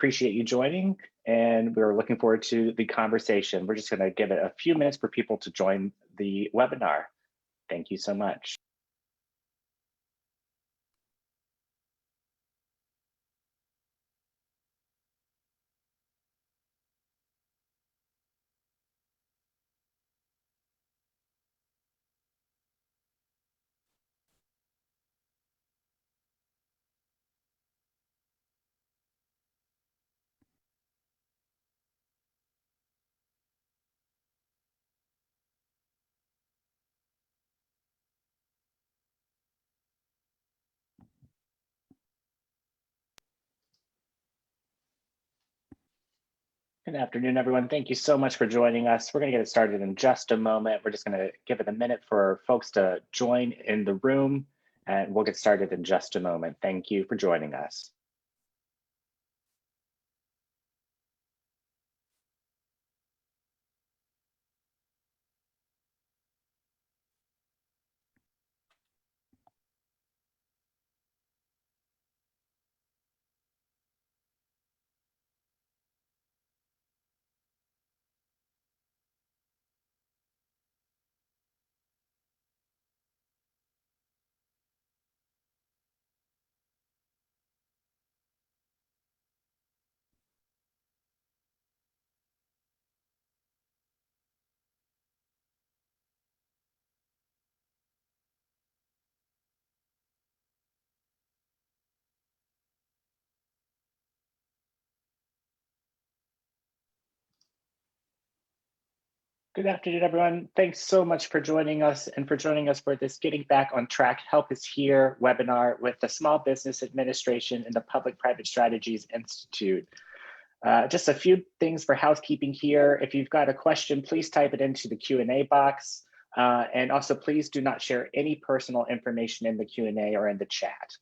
appreciate you joining, and we're looking forward to the conversation. We're just going to give it a few minutes for people to join the webinar. Thank you so much. Good afternoon, everyone. Thank you so much for joining us. We're going to get it started in just a moment. We're just going to give it a minute for folks to join in the room, and we'll get started in just a moment. Thank you for joining us. Good afternoon, everyone. Thanks so much for joining us and for joining us for this Getting Back on Track Help is Here webinar with the Small Business Administration and the Public-Private Strategies Institute. Just a few things for housekeeping here. If you've got a question, please type it into the Q&A box. And also, please do not share any personal information in the Q&A or in the chat.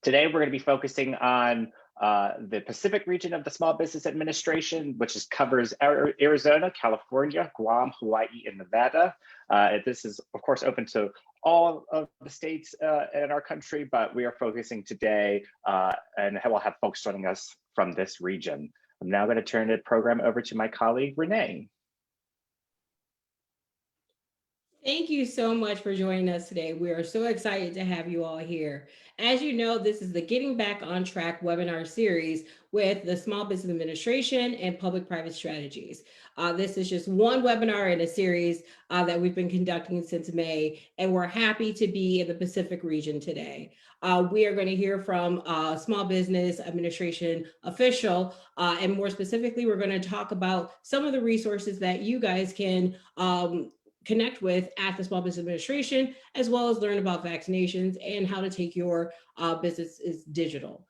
Today, we're going to be focusing on the Pacific region of the Small Business Administration, which covers Arizona, California, Guam, Hawaii, and Nevada. This is, of course, open to all of the states in our country, but we are focusing today and we'll have folks joining us from this region. I'm now going to turn the program over to my colleague, Renee. Thank you so much for joining us today. We are so excited to have you all here. As you know, this is the Getting Back on Track webinar series with the Small Business Administration and Public-Private Strategies. This is just one webinar in a series that we've been conducting since May, and we're happy to be in the Pacific region today. We are going to hear from a Small Business Administration official, and more specifically, we're going to talk about some of the resources that you guys can connect with at the Small Business Administration, as well as learn about vaccinations and how to take your businesses digital.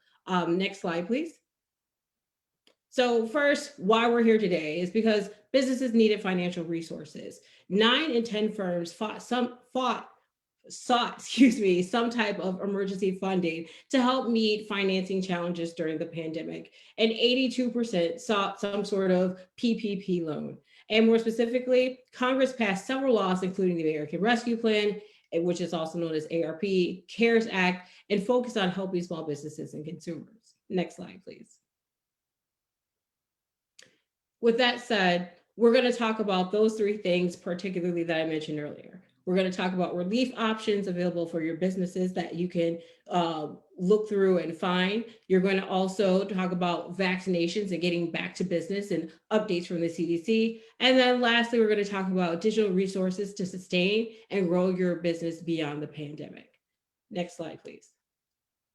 Next slide, please. So first, why we're here today is because businesses needed financial resources. 9 in 10 firms sought some type of emergency funding to help meet financing challenges during the pandemic. And 82% sought some sort of PPP loan. And more specifically, Congress passed several laws, including the American Rescue Plan, which is also known as ARP, CARES Act, and focused on helping small businesses and consumers. Next slide, please. With that said, we're going to talk about those 3 things, particularly that I mentioned earlier. We're going to talk about relief options available for your businesses that you can look through and find. You're going to also talk about vaccinations and getting back to business and updates from the CDC. And then lastly, we're going to talk about digital resources to sustain and grow your business beyond the pandemic. Next slide, please.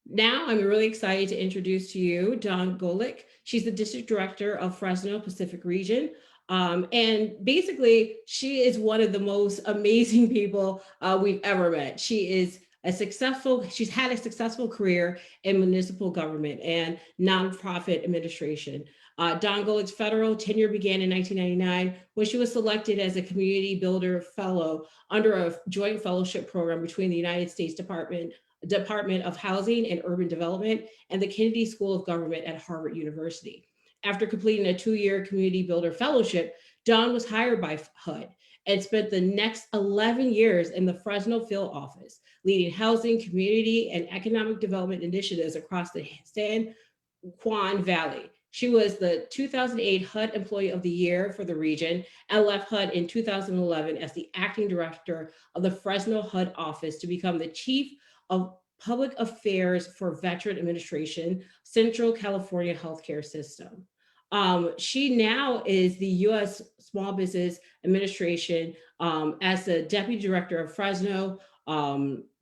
Now, I'm really excited to introduce to you Dawn Golick. She's the District Director of Fresno Pacific Region. And basically, she is one of the most amazing people we've ever met. She's had a successful career in municipal government and nonprofit administration. Dawn Golick's federal tenure began in 1999 when she was selected as a Community Builder Fellow under a joint fellowship program between the United States Department of Housing and Urban Development and the Kennedy School of Government at Harvard University. After completing a 2-year Community Builder Fellowship, Dawn was hired by HUD and spent the next 11 years in the Fresno field office, leading housing, community, and economic development initiatives across the San Quan Valley. She was the 2008 HUD Employee of the Year for the region and left HUD in 2011 as the acting director of the Fresno HUD office to become the chief of public affairs for Veteran Administration, Central California Healthcare System. She now is the U.S. Small Business Administration as the deputy director of Fresno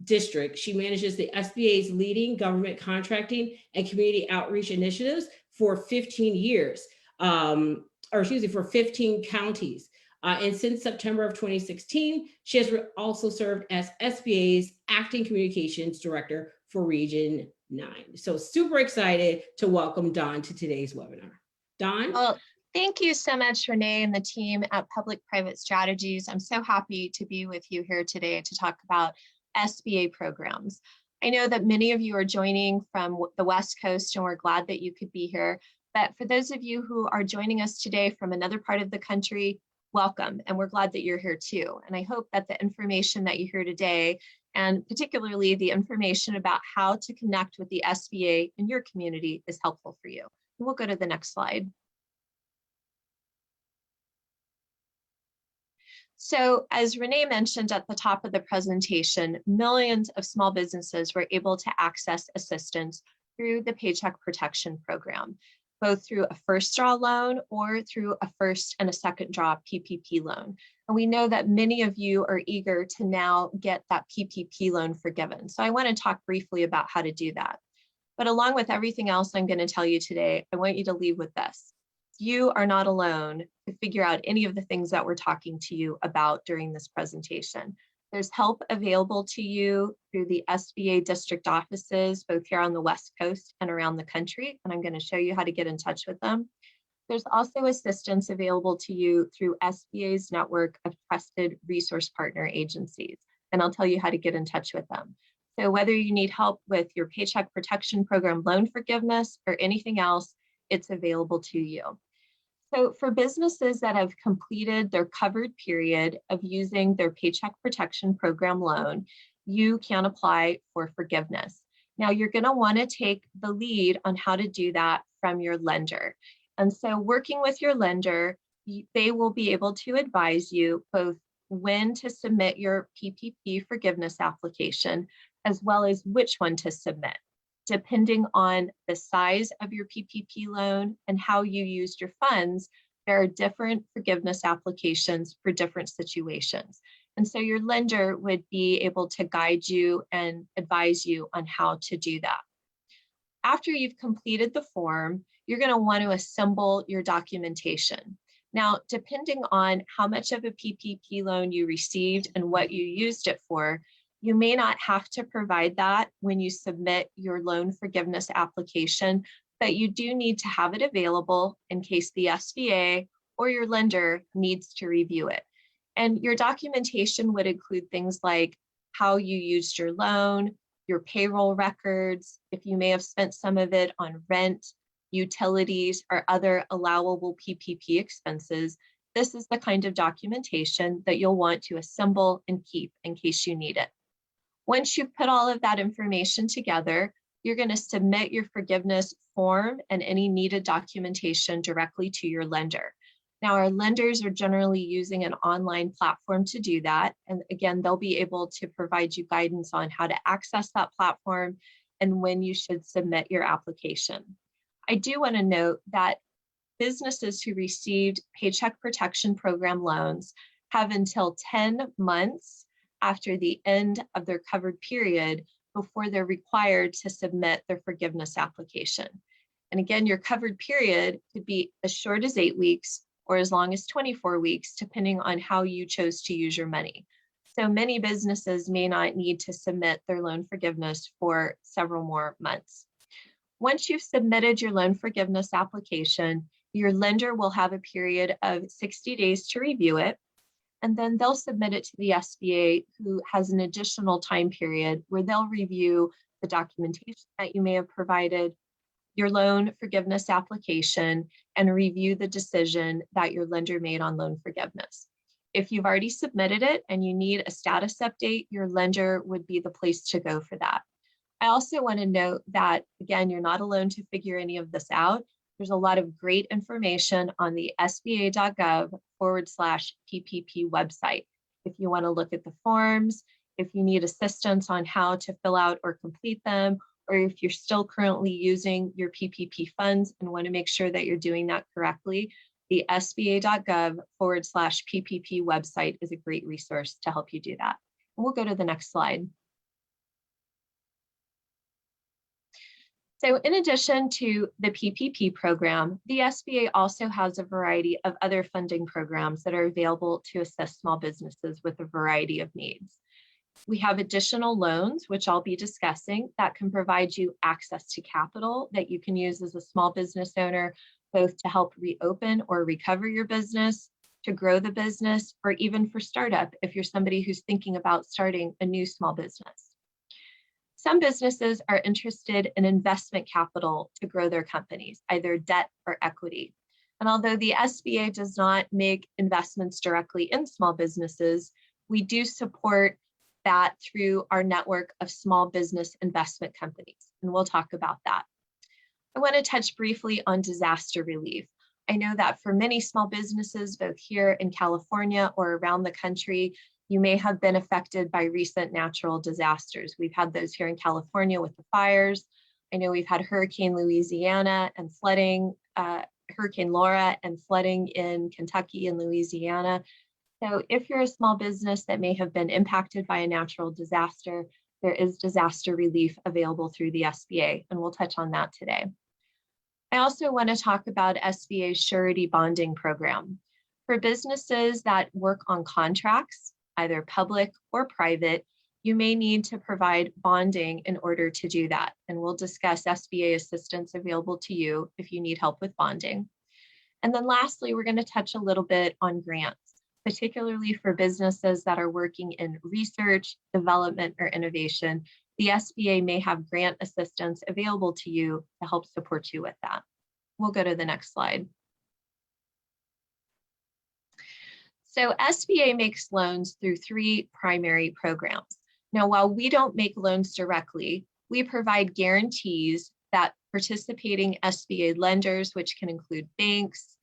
district. She manages the SBA's leading government contracting and community outreach initiatives for 15 years, for 15 counties. And since September of 2016, she has also served as SBA's acting communications director for Region 9. So super excited to welcome Dawn to today's webinar. Dawn? Well, thank you so much, Renee and the team at Public-Private Strategies. I'm so happy to be with you here today to talk about SBA programs. I know that many of you are joining from the West Coast, and we're glad that you could be here. But for those of you who are joining us today from another part of the country, welcome, and we're glad that you're here too. And I hope that the information that you hear today, and particularly the information about how to connect with the SBA in your community, is helpful for you. And we'll go to the next slide. So as Renee mentioned at the top of the presentation, millions of small businesses were able to access assistance through the Paycheck Protection Program, both through a first draw loan or through a first and a second draw PPP loan. And we know that many of you are eager to now get that PPP loan forgiven. So I want to talk briefly about how to do that. But along with everything else I'm going to tell you today, I want you to leave with this. You are not alone to figure out any of the things that we're talking to you about during this presentation. There's help available to you through the SBA district offices, both here on the West Coast and around the country, and I'm going to show you how to get in touch with them. There's also assistance available to you through SBA's network of trusted resource partner agencies, and I'll tell you how to get in touch with them. So whether you need help with your Paycheck Protection Program loan forgiveness or anything else, it's available to you. So for businesses that have completed their covered period of using their Paycheck Protection Program loan, you can apply for forgiveness. Now you're going to want to take the lead on how to do that from your lender. And so working with your lender, they will be able to advise you both when to submit your PPP forgiveness application, as well as which one to submit, depending on the size of your PPP loan and how you used your funds. There are different forgiveness applications for different situations. And so your lender would be able to guide you and advise you on how to do that. After you've completed the form, you're going to want to assemble your documentation. Now, depending on how much of a PPP loan you received and what you used it for, you may not have to provide that when you submit your loan forgiveness application, but you do need to have it available in case the SBA or your lender needs to review it. And your documentation would include things like how you used your loan, your payroll records, if you may have spent some of it on rent, utilities, or other allowable PPP expenses. This is the kind of documentation that you'll want to assemble and keep in case you need it. Once you've put all of that information together, you're going to submit your forgiveness form and any needed documentation directly to your lender. Now, our lenders are generally using an online platform to do that. And again, they'll be able to provide you guidance on how to access that platform and when you should submit your application. I do want to note that businesses who received Paycheck Protection Program loans have until 10 months after the end of their covered period before they're required to submit their forgiveness application. And again, your covered period could be as short as 8 weeks or as long as 24 weeks, depending on how you chose to use your money. So many businesses may not need to submit their loan forgiveness for several more months. Once you've submitted your loan forgiveness application, your lender will have a period of 60 days to review it. And then they'll submit it to the SBA, who has an additional time period where they'll review the documentation that you may have provided, your loan forgiveness application, and review the decision that your lender made on loan forgiveness. If you've already submitted it and you need a status update, your lender would be the place to go for that. I also want to note that, again, you're not alone to figure any of this out. There's a lot of great information on the sba.gov/PPP website. If you want to look at the forms, if you need assistance on how to fill out or complete them, or if you're still currently using your PPP funds and want to make sure that you're doing that correctly, the sba.gov/PPP website is a great resource to help you do that. And we'll go to the next slide. So in addition to the PPP program, the SBA also has a variety of other funding programs that are available to assist small businesses with a variety of needs. We have additional loans, which I'll be discussing, that can provide you access to capital that you can use as a small business owner, both to help reopen or recover your business, to grow the business, or even for startup if you're somebody who's thinking about starting a new small business. Some businesses are interested in investment capital to grow their companies, either debt or equity. And although the SBA does not make investments directly in small businesses, we do support that through our network of small business investment companies. And we'll talk about that. I want to touch briefly on disaster relief. I know that for many small businesses, both here in California or around the country, you may have been affected by recent natural disasters. We've had those here in California with the fires. I know we've had Hurricane Louisiana and flooding, Hurricane Laura and flooding in Kentucky and Louisiana. So if you're a small business that may have been impacted by a natural disaster, there is disaster relief available through the SBA, and we'll touch on that today. I also want to talk about SBA's surety bonding program. For businesses that work on contracts, either public or private, you may need to provide bonding in order to do that. And we'll discuss SBA assistance available to you if you need help with bonding. And then lastly, we're going to touch a little bit on grants, particularly for businesses that are working in research, development, or innovation. The SBA may have grant assistance available to you to help support you with that. We'll go to the next slide. So SBA makes loans through 3 primary programs. Now, while we don't make loans directly, we provide guarantees that participating SBA lenders, which can include banks,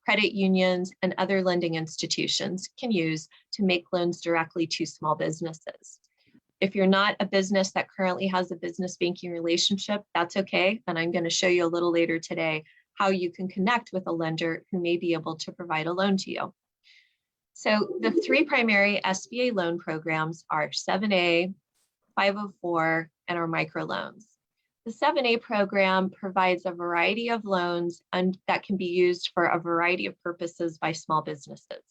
credit unions, and other lending institutions, can use to make loans directly to small businesses. If you're not a business that currently has a business banking relationship, that's okay. And I'm going to show you a little later today how you can connect with a lender who may be able to provide a loan to you. So the 3 primary SBA loan programs are 7A, 504, and our microloans. The 7A program provides a variety of loans that can be used for a variety of purposes by small businesses.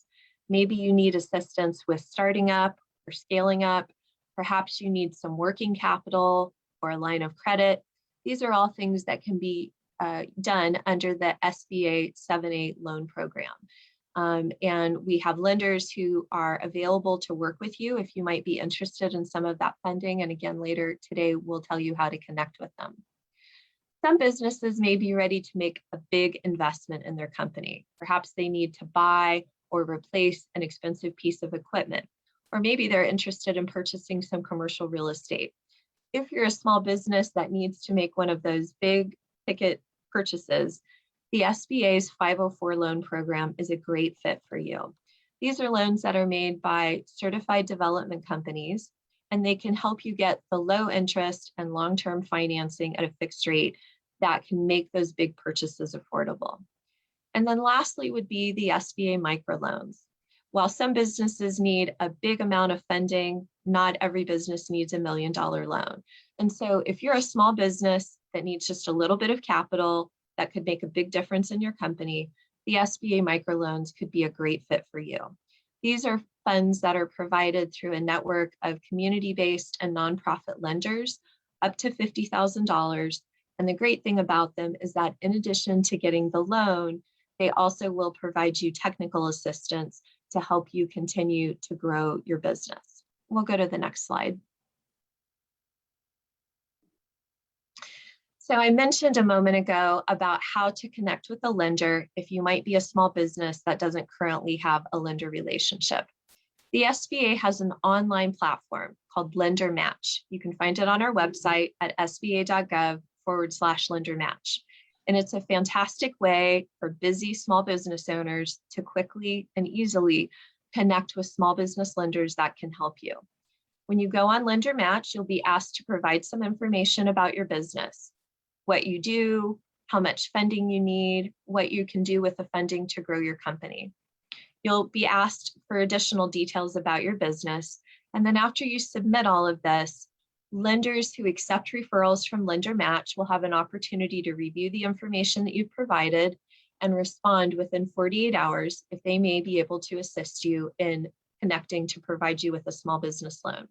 Maybe you need assistance with starting up or scaling up. Perhaps you need some working capital or a line of credit. These are all things that can be done under the SBA 7A loan program. And we have lenders who are available to work with you if you might be interested in some of that funding. And again, later today, we'll tell you how to connect with them. Some businesses may be ready to make a big investment in their company. Perhaps they need to buy or replace an expensive piece of equipment, or maybe they're interested in purchasing some commercial real estate. If you're a small business that needs to make one of those big ticket purchases, the SBA's 504 loan program is a great fit for you. These are loans that are made by certified development companies, and they can help you get the low interest and long-term financing at a fixed rate that can make those big purchases affordable. And then lastly would be the SBA microloans. While some businesses need a big amount of funding, not every business needs $1 million loan. And so if you're a small business that needs just a little bit of capital that could make a big difference in your company, the SBA microloans could be a great fit for you. These are funds that are provided through a network of community-based and nonprofit lenders up to $50,000. And the great thing about them is that in addition to getting the loan, they also will provide you technical assistance to help you continue to grow your business. We'll go to the next slide. So I mentioned a moment ago about how to connect with a lender if you might be a small business that doesn't currently have a lender relationship. The SBA has an online platform called Lender Match. You can find it on our website at sba.gov/lender match. And it's a fantastic way for busy small business owners to quickly and easily connect with small business lenders that can help you. When you go on Lender Match, you'll be asked to provide some information about your business, what you do, how much funding you need, what you can do with the funding to grow your company. You'll be asked for additional details about your business. And then after you submit all of this, lenders who accept referrals from Lender Match will have an opportunity to review the information that you've provided and respond within 48 hours if they may be able to assist you in connecting to provide you with a small business loan.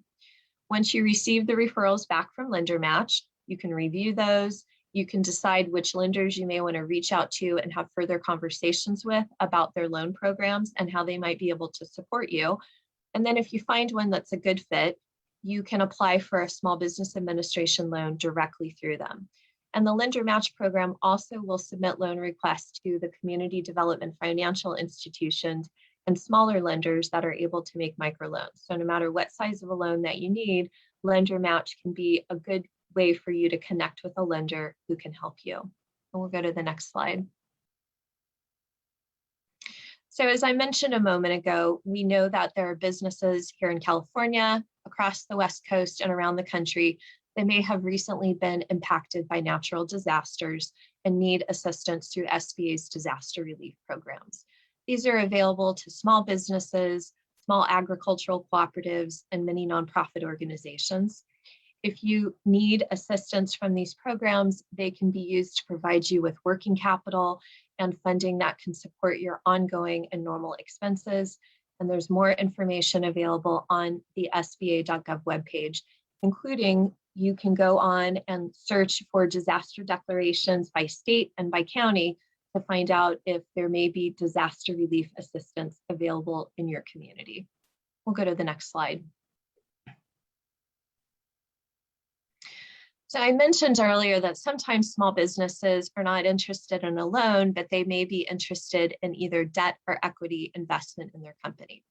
Once you receive the referrals back from Lender Match, you can review those. You can decide which lenders you may want to reach out to and have further conversations with about their loan programs and how they might be able to support you. And then if you find one that's a good fit, you can apply for a small business administration loan directly through them. And the Lender Match program also will submit loan requests to the community development financial institutions and smaller lenders that are able to make microloans. So no matter what size of a loan that you need, Lender Match can be a good way for you to connect with a lender who can help you. And we'll go to the next slide. So as I mentioned a moment ago, we know that there are businesses here in California, across the West Coast and around the country that may have recently been impacted by natural disasters and need assistance through SBA's disaster relief programs. These are available to small businesses, small agricultural cooperatives, and many nonprofit organizations. If you need assistance from these programs, they can be used to provide you with working capital and funding that can support your ongoing and normal expenses. And there's more information available on the sba.gov webpage, including you can go on and search for disaster declarations by state and by county to find out if there may be disaster relief assistance available in your community. We'll go to the next slide. So I mentioned earlier that sometimes small businesses are not interested in a loan, but they may be interested in either debt or equity investment in their company.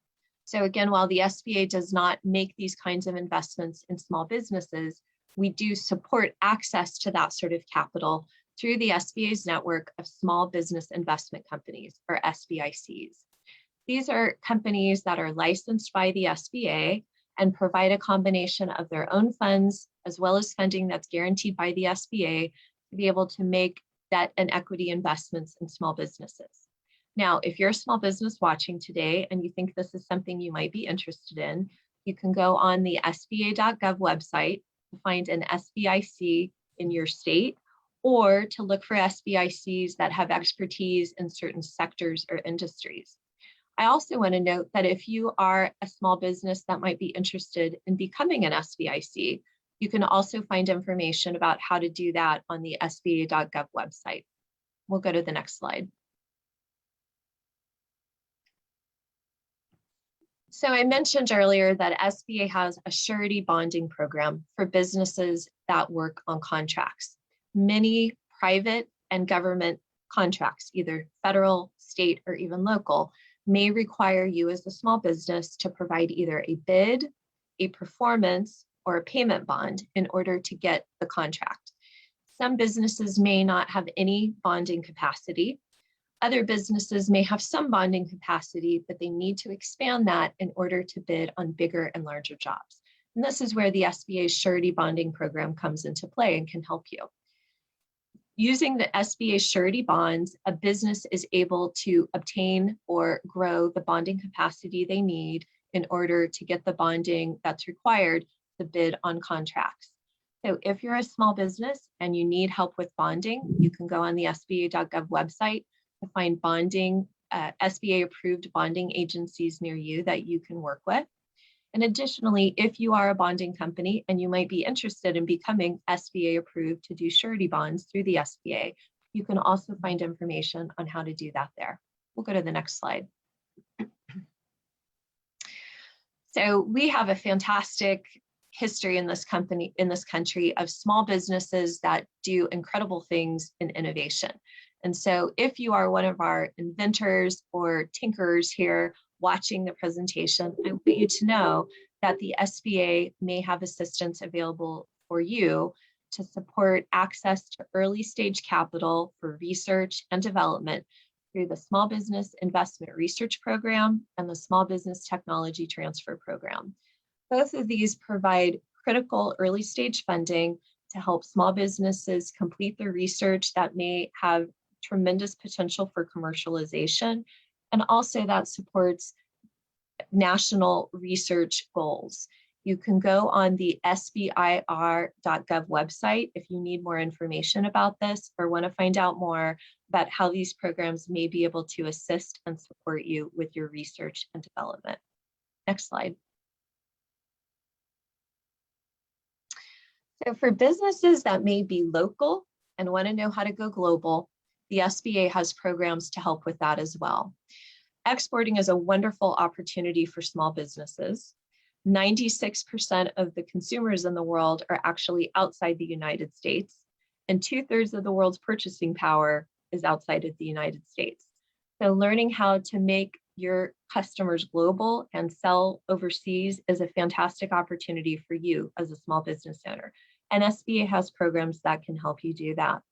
So again, while the SBA does not make these kinds of investments in small businesses, we do support access to that sort of capital through the SBA's network of small business investment companies, or SBICs. These are companies that are licensed by the SBA and provide a combination of their own funds as well as funding that's guaranteed by the SBA to be able to make debt and equity investments in small businesses. Now, if you're a small business watching today and you think this is something you might be interested in, you can go on the sba.gov website to find an SBIC in your state, or to look for SBICs that have expertise in certain sectors or industries. I also want to note that if you are a small business that might be interested in becoming an SBIC, you can also find information about how to do that on the sba.gov website. We'll go to the next slide. So I mentioned earlier that SBA has a surety bonding program for businesses that work on contracts. Many private and government contracts, either federal, state, or even local, may require you as a small business to provide either a bid, a performance, or a payment bond in order to get the contract. Some businesses may not have any bonding capacity. Other businesses may have some bonding capacity, but they need to expand that in order to bid on bigger and larger jobs. And this is where the SBA's surety bonding program comes into play and can help you. Using the SBA surety bonds, a business is able to obtain or grow the bonding capacity they need in order to get the bonding that's required to bid on contracts. So if you're a small business and you need help with bonding, you can go on the sba.gov website to find bonding, SBA approved bonding agencies near you that you can work with. And additionally, if you are a bonding company and you might be interested in becoming SBA approved to do surety bonds through the SBA, you can also find information on how to do that there. We'll go to the next slide. So we have a fantastic history in this country of small businesses that do incredible things in innovation. And so if you are one of our inventors or tinkerers here watching the presentation, I want you to know that the SBA may have assistance available for you to support access to early stage capital for research and development through the Small Business Investment Research Program and the Small Business Technology Transfer Program. Both of these provide critical early stage funding to help small businesses complete their research that may have tremendous potential for commercialization, and also that supports national research goals. You can go on the sbir.gov website if you need more information about this or want to find out more about how these programs may be able to assist and support you with your research and development. Next slide. So for businesses that may be local and want to know how to go global, the SBA has programs to help with that as well. Exporting is a wonderful opportunity for small businesses. 96% of the consumers in the world are actually outside the United States, and 2/3 of the world's purchasing power is outside of the United States. So learning how to make your customers global and sell overseas is a fantastic opportunity for you as a small business owner. And SBA has programs that can help you do that.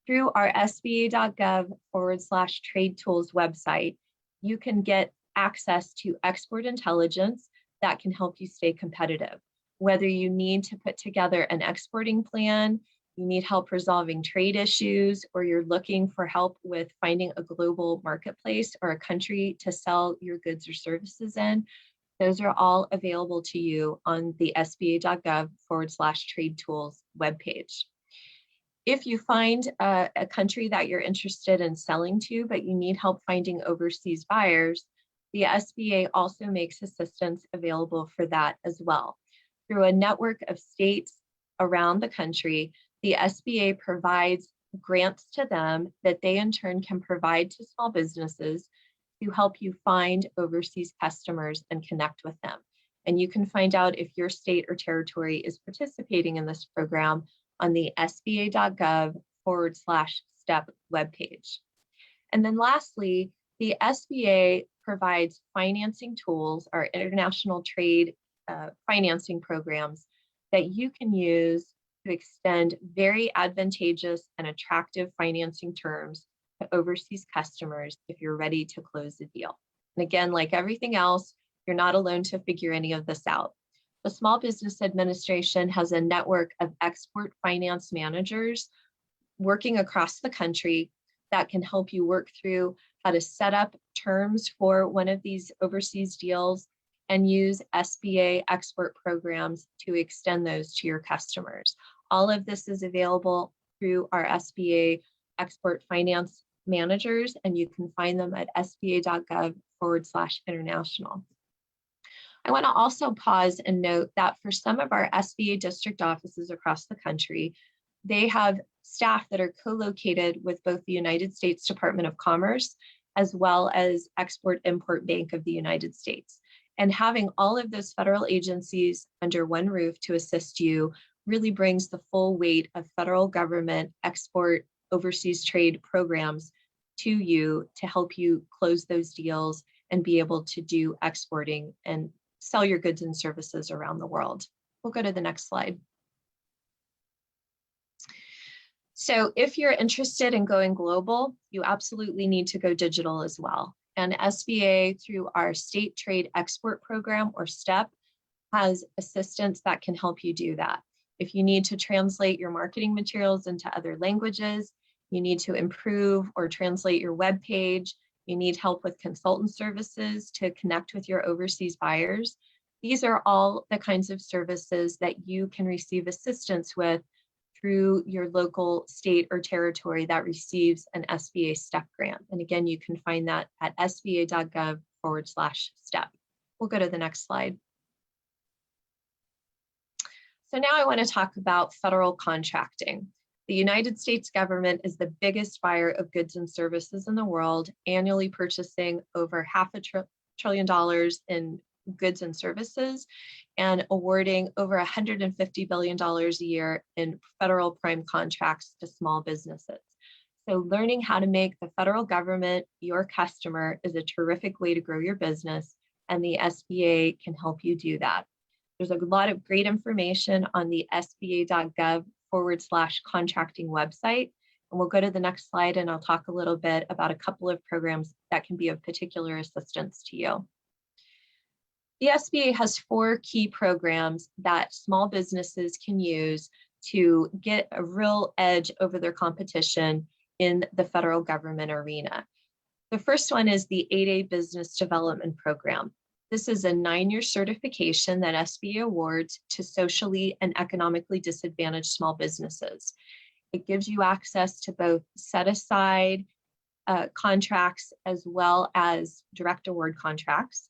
Through our sba.gov/trade tools website, you can get access to export intelligence that can help you stay competitive. Whether you need to put together an exporting plan, you need help resolving trade issues, or you're looking for help with finding a global marketplace or a country to sell your goods or services in, those are all available to you on the sba.gov/trade tools webpage. If you find a country that you're interested in selling to, but you need help finding overseas buyers, the SBA also makes assistance available for that as well. Through a network of states around the country, the SBA provides grants to them that they in turn can provide to small businesses to help you find overseas customers and connect with them. And you can find out if your state or territory is participating in this program on the sba.gov/step webpage. And then lastly, the SBA provides financing tools, our international trade financing programs that you can use to extend very advantageous and attractive financing terms to overseas customers if you're ready to close the deal. And again, like everything else, you're not alone to figure any of this out. The Small Business Administration has a network of export finance managers working across the country that can help you work through how to set up terms for one of these overseas deals and use SBA export programs to extend those to your customers. All of this is available through our SBA export finance managers, and you can find them at sba.gov/international. I want to also pause and note that for some of our SBA district offices across the country, they have staff that are co-located with both the United States Department of Commerce as well as Export-Import Bank of the United States. And having all of those federal agencies under one roof to assist you really brings the full weight of federal government export overseas trade programs to you to help you close those deals and be able to do exporting and sell your goods and services around the world. We'll go to the next slide. So if you're interested in going global, you absolutely need to go digital as well. And SBA, through our State Trade Export Program, or STEP, has assistance that can help you do that. If you need to translate your marketing materials into other languages, you need to improve or translate your web page, you need help with consultant services to connect with your overseas buyers. These are all the kinds of services that you can receive assistance with through your local state or territory that receives an SBA STEP grant. And again, you can find that at sba.gov/step. We'll go to the next slide. So now I want to talk about federal contracting. The United States government is the biggest buyer of goods and services in the world, annually purchasing over $500 billion in goods and services and awarding over $150 billion a year in federal prime contracts to small businesses. So learning how to make the federal government your customer is a terrific way to grow your business, and the SBA can help you do that. There's a lot of great information on the sba.gov/contracting website. And we'll go to the next slide and I'll talk a little bit about a couple of programs that can be of particular assistance to you. The SBA has 4 key programs that small businesses can use to get a real edge over their competition in the federal government arena. The first one is the 8A Business Development Program. This is a 9-year certification that SBA awards to socially and economically disadvantaged small businesses. It gives you access to both set-aside contracts as well as direct award contracts.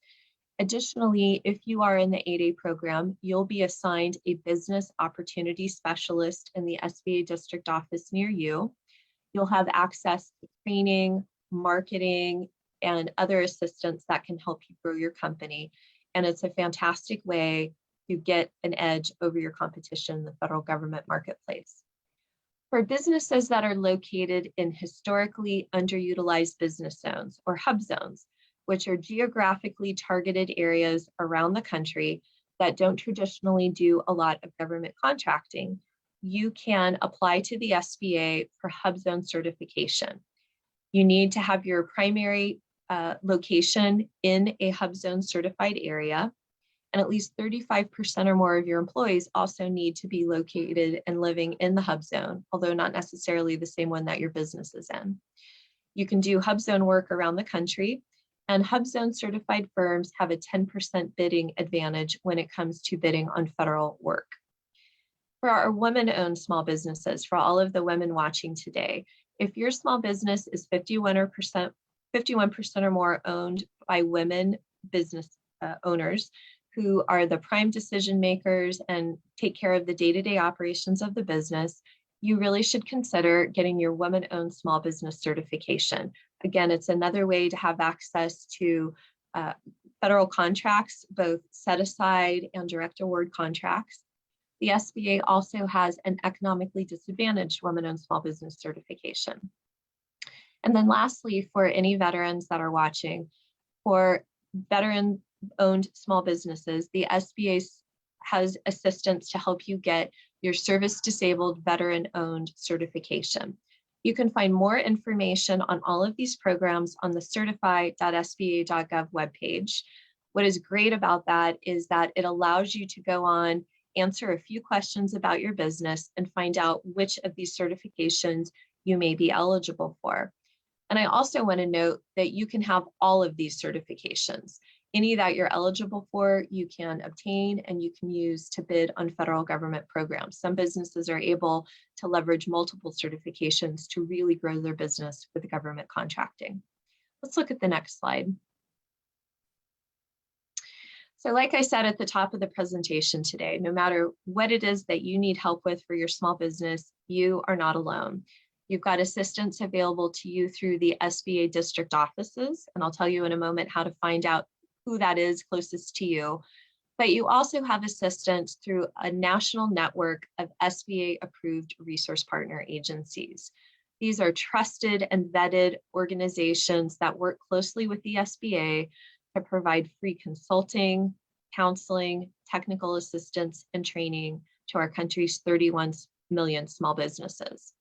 Additionally, if you are in the 8A program, you'll be assigned a business opportunity specialist in the SBA district office near you. You'll have access to training, marketing, and other assistance that can help you grow your company. And it's a fantastic way to get an edge over your competition in the federal government marketplace. For businesses that are located in historically underutilized business zones or hub zones, which are geographically targeted areas around the country that don't traditionally do a lot of government contracting, you can apply to the SBA for hub zone certification. You need to have your primary location in a hub zone certified area, and at least 35% or more of your employees also need to be located and living in the hub zone, although not necessarily the same one that your business is in. You can do hub zone work around the country, and hub zone certified firms have a 10% bidding advantage when it comes to bidding on federal work. For our women-owned small businesses, for all of the women watching today, if your small business is 51% or more owned by women business owners who are the prime decision makers and take care of the day-to-day operations of the business, you really should consider getting your women-owned small business certification. Again, it's another way to have access to federal contracts, both set aside and direct award contracts. The SBA also has an economically disadvantaged women-owned small business certification. And then lastly, for any veterans that are watching, for veteran-owned small businesses, the SBA has assistance to help you get your service-disabled veteran-owned certification. You can find more information on all of these programs on the certify.sba.gov webpage. What is great about that is that it allows you to go on, answer a few questions about your business, and find out which of these certifications you may be eligible for. And I also want to note that you can have all of these certifications. Any that you're eligible for, you can obtain and you can use to bid on federal government programs. Some businesses are able to leverage multiple certifications to really grow their business with government contracting. Let's look at the next slide. So like I said at the top of the presentation today, no matter what it is that you need help with for your small business, you are not alone. You've got assistance available to you through the SBA district offices, and I'll tell you in a moment how to find out who that is closest to you. But you also have assistance through a national network of SBA approved resource partner agencies. These are trusted and vetted organizations that work closely with the SBA to provide free consulting, counseling, technical assistance, and training to our country's 31 million small businesses.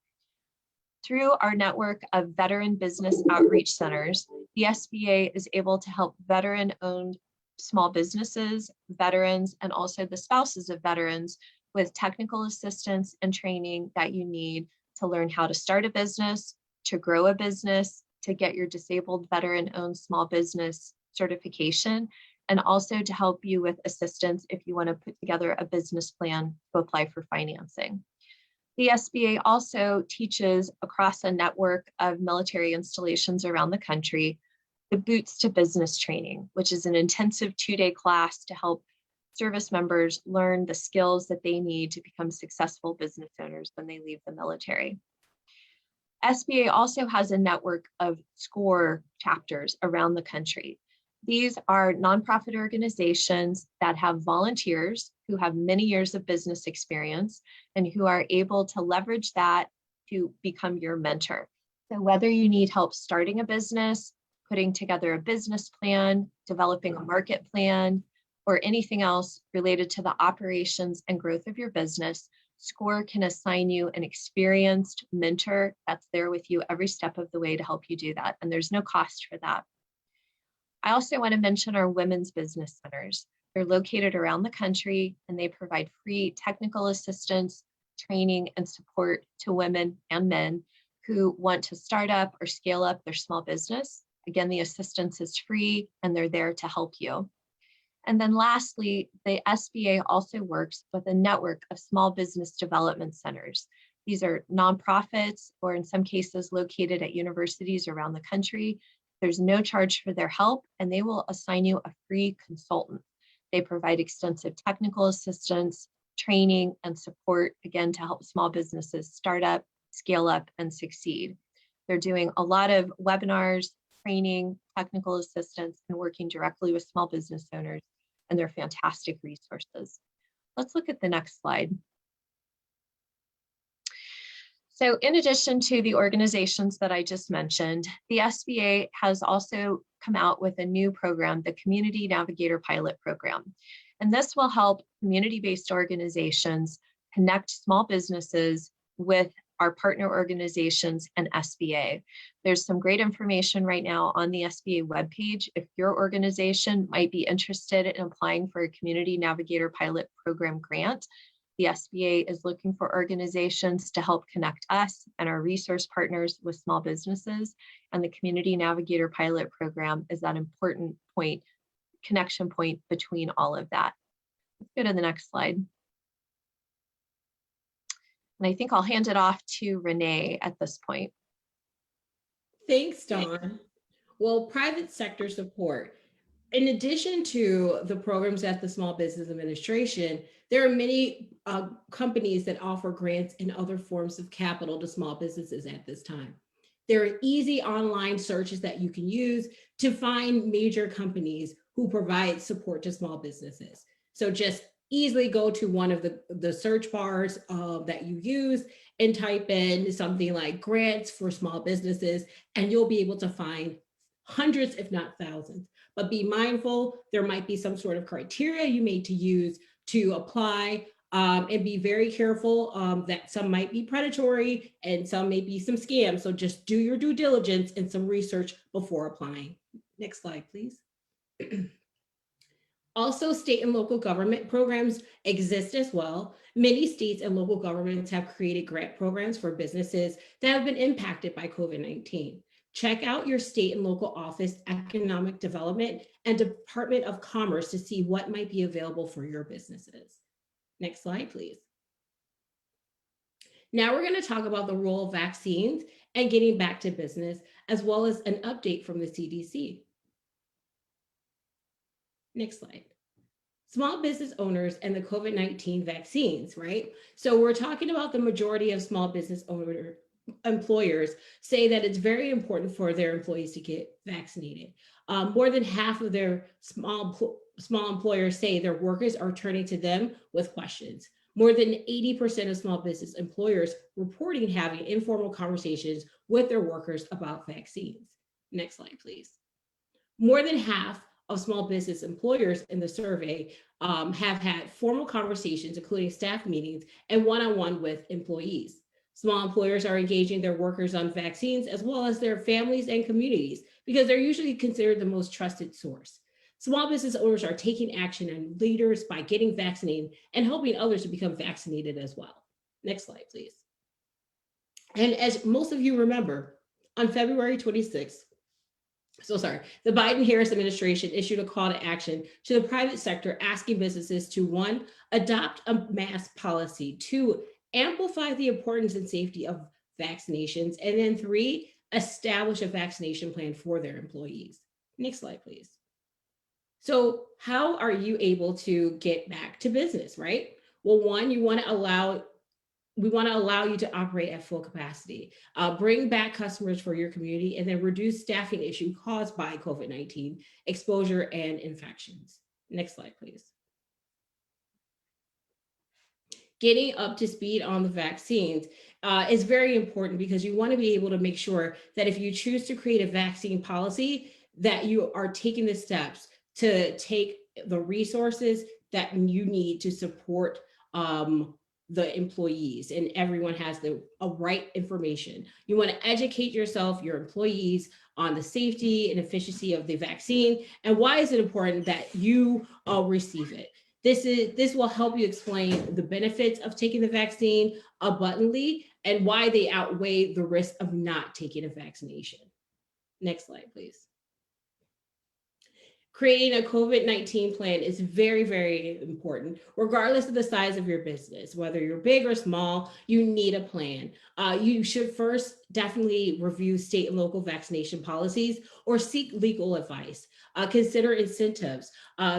Through our network of veteran business outreach centers, the SBA is able to help veteran-owned small businesses, veterans, and also the spouses of veterans with technical assistance and training that you need to learn how to start a business, to grow a business, to get your disabled veteran-owned small business certification, and also to help you with assistance if you want to put together a business plan to apply for financing. The SBA also teaches across a network of military installations around the country the Boots to Business training, which is an intensive 2-day class to help service members learn the skills that they need to become successful business owners when they leave the military. SBA also has a network of SCORE chapters around the country. These are nonprofit organizations that have volunteers who have many years of business experience and who are able to leverage that to become your mentor. So whether you need help starting a business, putting together a business plan, developing a market plan, or anything else related to the operations and growth of your business, SCORE can assign you an experienced mentor that's there with you every step of the way to help you do that. And there's no cost for that. I also want to mention our women's business centers. They're located around the country and they provide free technical assistance, training, and support to women and men who want to start up or scale up their small business. Again, the assistance is free and they're there to help you. And then lastly, the SBA also works with a network of small business development centers. These are nonprofits, or in some cases located at universities around the country. There's no charge for their help, and they will assign you a free consultant. They provide extensive technical assistance, training, and support, again, to help small businesses start up, scale up, and succeed. They're doing a lot of webinars, training, technical assistance, and working directly with small business owners, and they're fantastic resources. Let's look at the next slide. So in addition to the organizations that I just mentioned, the SBA has also come out with a new program, the Community Navigator Pilot Program. And this will help community-based organizations connect small businesses with our partner organizations and SBA. There's some great information right now on the SBA webpage. If your organization might be interested in applying for a Community Navigator Pilot Program grant, the SBA is looking for organizations to help connect us and our resource partners with small businesses. And the Community Navigator Pilot Program is that important point, connection point between all of that. Let's go to the next slide. And I think I'll hand it off to Renee at this point. Thanks, Dawn. Well, private sector support. In addition to the programs at the Small Business Administration, there are many companies that offer grants and other forms of capital to small businesses at this time. There are easy online searches that you can use to find major companies who provide support to small businesses. So just easily go to one of the search bars that you use and type in something like grants for small businesses, and you'll be able to find hundreds, if not thousands. But be mindful, there might be some sort of criteria you need to use to apply, and be very careful that some might be predatory and some may be some scams. So just do your due diligence and some research before applying. Next slide, please. Also, state and local government programs exist as well. Many states and local governments have created grant programs for businesses that have been impacted by COVID-19. Check out your state and local office, economic development, and Department of Commerce to see what might be available for your businesses. Next slide, please. Now we're going to talk about the role of vaccines and getting back to business, as well as an update from the CDC. Next slide. Small business owners and the COVID-19 vaccines, right? So we're talking about the majority of small business employers say that it's very important for their employees to get vaccinated. More than half of their small employers say their workers are turning to them with questions. More than 80% of small business employers reporting having informal conversations with their workers about vaccines. Next slide, please. More than half of small business employers in the survey have had formal conversations, including staff meetings and one-on-one with employees. Small employers are engaging their workers on vaccines as well as their families and communities because they're usually considered the most trusted source. Small business owners are taking action and leaders by getting vaccinated and helping others to become vaccinated as well. Next slide, please. And as most of you remember, on February 26th, the Biden-Harris administration issued a call to action to the private sector asking businesses to, 1, adopt a mask policy, 2, amplify the importance and safety of vaccinations, and then 3, establish a vaccination plan for their employees. Next slide, please. So how are you able to get back to business, right? Well, 1, we want to allow you to operate at full capacity, bring back customers for your community, and then reduce staffing issue caused by COVID-19 exposure and infections. Next slide, please. Getting up to speed on the vaccines. is very important because you want to be able to make sure that if you choose to create a vaccine policy, that you are taking the steps to take the resources that you need to support the employees, and everyone has the right information. You want to educate yourself, your employees, on the safety and efficiency of the vaccine and why is it important that you receive it. This will help you explain the benefits of taking the vaccine abundantly and why they outweigh the risk of not taking a vaccination. Next slide, please. Creating a COVID-19 plan is very, very important, regardless of the size of your business, whether you're big or small, you need a plan. You should first definitely review state and local vaccination policies or seek legal advice. Consider incentives.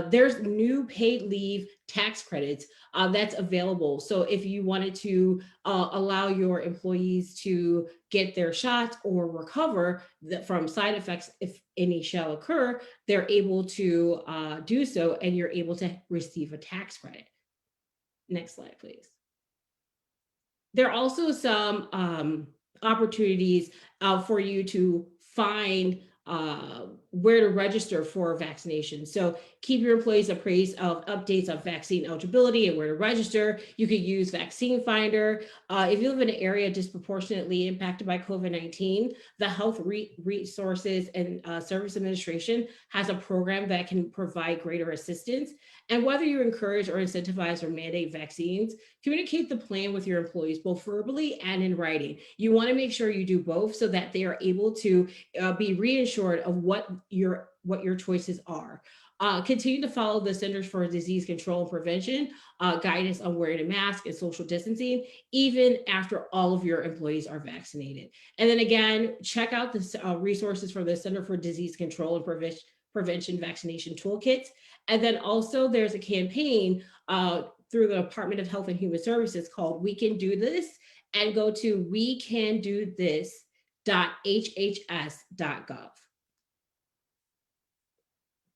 There's new paid leave tax credits that's available. So if you wanted to allow your employees to get their shots or recover from side effects, if any shall occur, they're able to do so and you're able to receive a tax credit. Next slide, please. There are also some opportunities for you to find where to register for vaccination. So keep your employees appraised of updates on vaccine eligibility and where to register. You could use Vaccine Finder. If you live in an area disproportionately impacted by COVID-19, the Health Resources and Service Administration has a program that can provide greater assistance. And whether you encourage or incentivize or mandate vaccines, communicate the plan with your employees, both verbally and in writing. You want to make sure you do both so that they are able to be reassured of what your choices are. Continue to follow the Centers for Disease Control and Prevention guidance on wearing a mask and social distancing, even after all of your employees are vaccinated. And then again, check out the resources for the Center for Disease Control and Prevention Vaccination Toolkits. And then also there's a campaign through the Department of Health and Human Services called We Can Do This, and go to wecandothis.hhs.gov.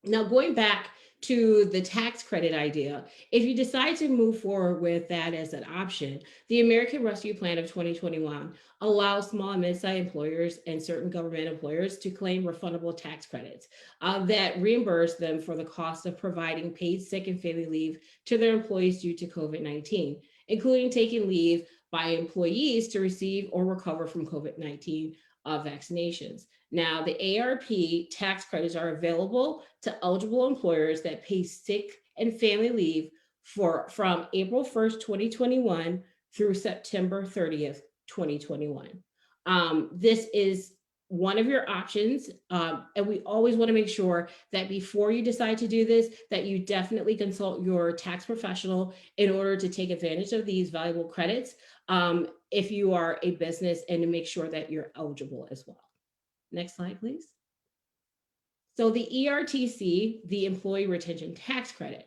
Now, going back to the tax credit idea, if you decide to move forward with that as an option, the American Rescue Plan of 2021 allows small and mid-sized employers and certain government employers to claim refundable tax credits that reimburse them for the cost of providing paid sick and family leave to their employees due to COVID-19, including taking leave by employees to receive or recover from COVID-19 vaccinations. Now, the ARP tax credits are available to eligible employers that pay sick and family leave from April 1st, 2021 through September 30th, 2021. This is one of your options. And we always want to make sure that before you decide to do this, that you definitely consult your tax professional in order to take advantage of these valuable credits if you are a business, and to make sure that you're eligible as well. Next slide, please. So the ERTC, the Employee Retention Tax Credit.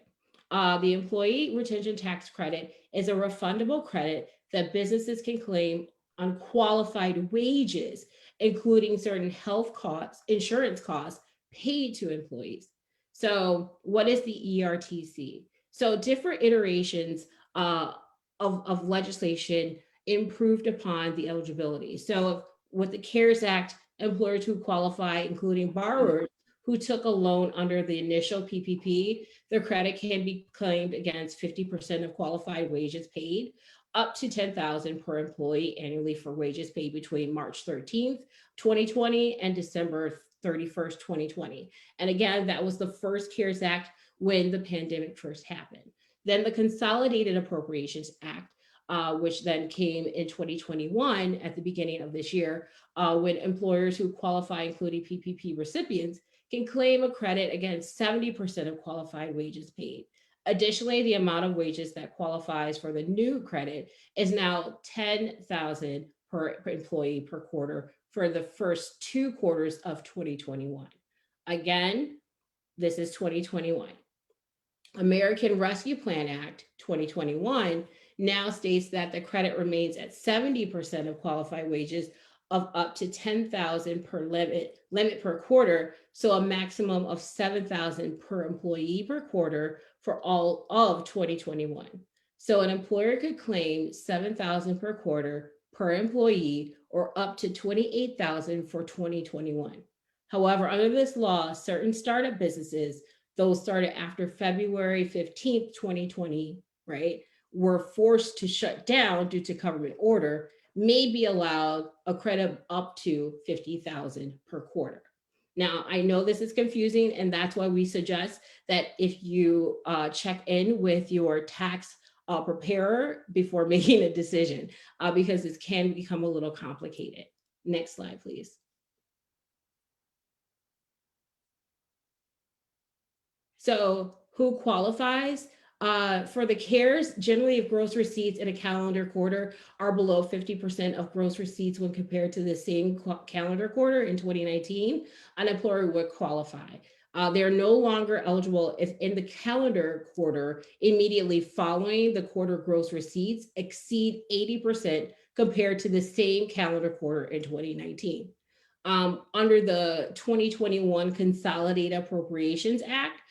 The Employee Retention Tax Credit is a refundable credit that businesses can claim on qualified wages, including certain health costs, insurance costs paid to employees. So what is the ERTC? So different iterations of legislation improved upon the eligibility. So with the CARES Act, employers who qualify, including borrowers who took a loan under the initial PPP, their credit can be claimed against 50% of qualified wages paid, up to $10,000 per employee annually for wages paid between March 13th, 2020 and December 31st, 2020. And again, that was the first CARES Act when the pandemic first happened. Then the Consolidated Appropriations Act, which then came in 2021 at the beginning of this year, when employers who qualify, including PPP recipients, can claim a credit against 70% of qualified wages paid. Additionally, the amount of wages that qualifies for the new credit is now $10,000 per employee per quarter for the first 2 quarters of 2021. Again, this is 2021. American Rescue Plan Act 2021 now states that the credit remains at 70% of qualified wages of up to $10,000 per limit per quarter, so a maximum of $7,000 per employee per quarter for all of 2021. So an employer could claim $7,000 per quarter per employee, or up to $28,000 for 2021. However, under this law, certain startup businesses, those started after February 15th, 2020, right, were forced to shut down due to government order, may be allowed a credit up to $50,000 per quarter. Now, I know this is confusing, and that's why we suggest that if you check in with your tax preparer before making a decision, because this can become a little complicated. Next slide, please. So who qualifies? For the CARES, generally if gross receipts in a calendar quarter are below 50% of gross receipts when compared to the same calendar quarter in 2019, an employer would qualify. They are no longer eligible if in the calendar quarter immediately following the quarter gross receipts exceed 80% compared to the same calendar quarter in 2019. Under the 2021 Consolidated Appropriations Act,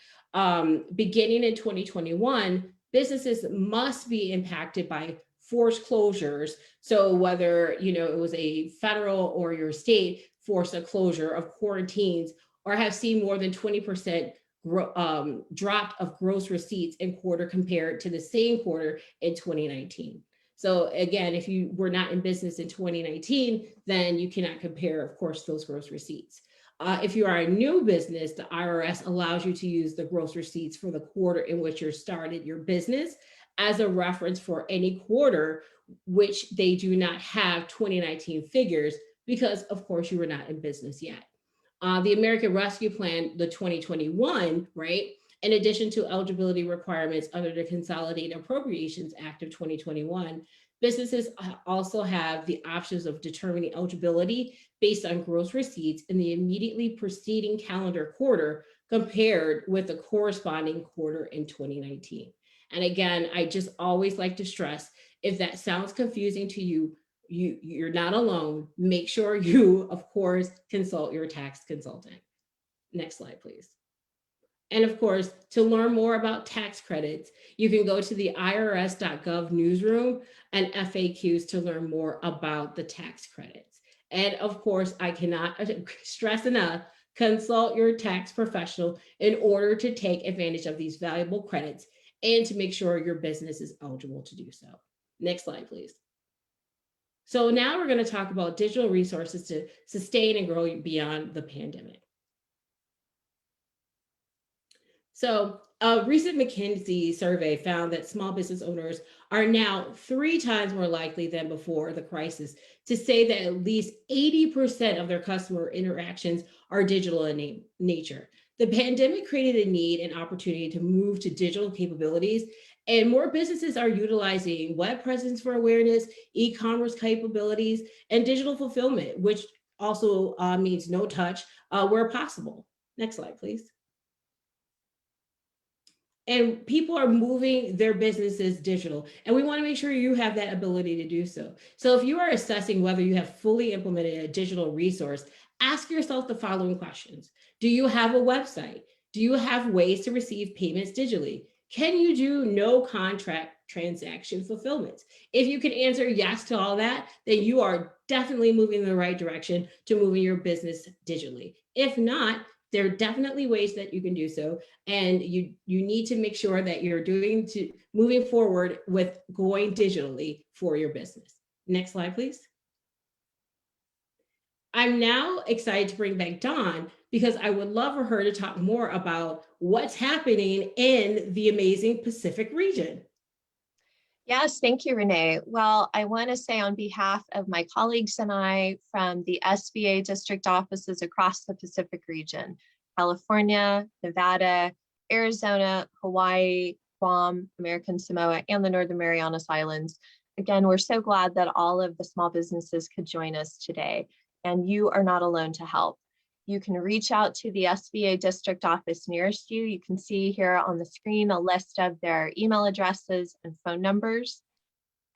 beginning in 2021, businesses must be impacted by forced closures. So whether it was a federal or your state forced a closure of quarantines, or have seen more than 20% drop of gross receipts in quarter compared to the same quarter in 2019. So again, if you were not in business in 2019, then you cannot compare, of course, those gross receipts. If you are a new business, the IRS allows you to use the gross receipts for the quarter in which you started your business as a reference for any quarter which they do not have 2019 figures, because of course you were not in business yet. The American Rescue Plan, the 2021, right? In addition to eligibility requirements under the Consolidated Appropriations Act of 2021, businesses also have the options of determining eligibility based on gross receipts in the immediately preceding calendar quarter compared with the corresponding quarter in 2019. And again, I just always like to stress, if that sounds confusing to you, you're not alone. Make sure you, of course, consult your tax consultant. Next slide, please. And of course, to learn more about tax credits, you can go to the irs.gov newsroom and FAQs to learn more about the tax credits. And of course, I cannot stress enough, consult your tax professional in order to take advantage of these valuable credits and to make sure your business is eligible to do so. Next slide, please. So now we're going to talk about digital resources to sustain and grow beyond the pandemic. So a recent McKinsey survey found that small business owners are now 3 times more likely than before the crisis to say that at least 80% of their customer interactions are digital in nature. The pandemic created a need and opportunity to move to digital capabilities, and more businesses are utilizing web presence for awareness, e-commerce capabilities, and digital fulfillment, which also means no touch where possible. Next slide, please. And people are moving their businesses digital, and we want to make sure you have that ability to do so. So if you are assessing whether you have fully implemented a digital resource, ask yourself the following questions. Do you have a website? Do you have ways to receive payments digitally? Can you do no contract transaction fulfillments? If you can answer yes to all that, then you are definitely moving in the right direction to moving your business digitally. If not, there are definitely ways that you can do so, and you need to make sure that you're moving forward with going digitally for your business. Next slide, please. I'm now excited to bring back Dawn because I would love for her to talk more about what's happening in the amazing Pacific region. Yes, thank you, Renee. Well, I want to say on behalf of my colleagues and I from the SBA district offices across the Pacific region, California, Nevada, Arizona, Hawaii, Guam, American Samoa, and the Northern Marianas Islands. Again, we're so glad that all of the small businesses could join us today, and you are not alone to help. You can reach out to the SBA district office nearest you. You can see here on the screen a list of their email addresses and phone numbers.